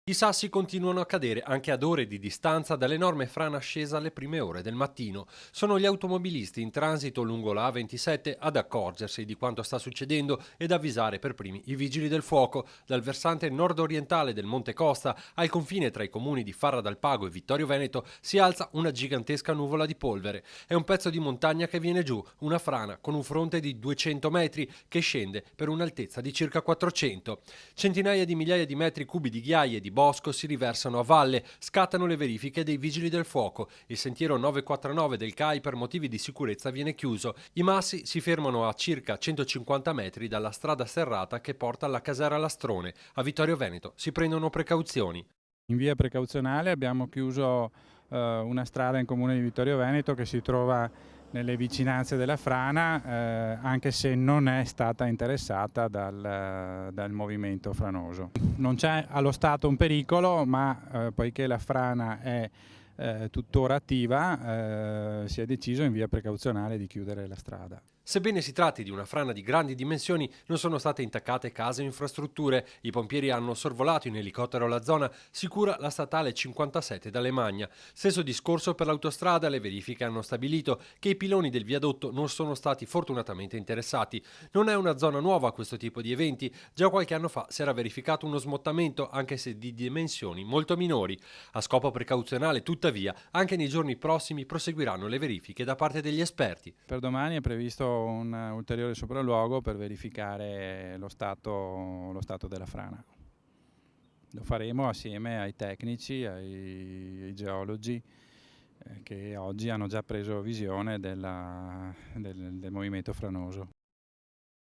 I sassi continuano a cadere anche ad ore di distanza dall'enorme frana scesa alle prime ore del mattino. Sono gli automobilisti in transito lungo la A27 ad accorgersi di quanto sta succedendo ed avvisare per primi i vigili del fuoco. Dal versante nord-orientale del Monte Costa al confine tra i comuni di Farra dal Pago e Vittorio Veneto si alza una gigantesca nuvola di polvere. È un pezzo di montagna che viene giù, una frana con un fronte di 200 metri che scende per un'altezza di circa 400. Centinaia di migliaia di metri cubi di ghiaie e di bosco si riversano a valle, scattano le verifiche dei vigili del fuoco. Il sentiero 949 del CAI per motivi di sicurezza viene chiuso. I massi si fermano a circa 150 metri dalla strada serrata che porta alla Casera Lastrone. A Vittorio Veneto si prendono precauzioni. In via precauzionale abbiamo chiuso una strada in comune di Vittorio Veneto che si trova nelle vicinanze della frana, anche se non è stata interessata dal movimento franoso. Non c'è allo stato un pericolo, ma poiché la frana è tuttora attiva, si è deciso in via precauzionale di chiudere la strada. Sebbene si tratti di una frana di grandi dimensioni, non sono state intaccate case o infrastrutture. I pompieri hanno sorvolato in elicottero la zona, sicura la statale 57 Magna. Stesso discorso per l'autostrada, le verifiche hanno stabilito che i piloni del viadotto non sono stati fortunatamente interessati. Non è una zona nuova a questo tipo di eventi, già qualche anno fa si era verificato uno smottamento, anche se di dimensioni molto minori. A scopo precauzionale, tuttavia, anche nei giorni prossimi proseguiranno le verifiche da parte degli esperti. Per domani è previsto un ulteriore sopralluogo per verificare lo stato della frana. Lo faremo assieme ai tecnici, ai geologi che oggi hanno già preso visione del movimento franoso.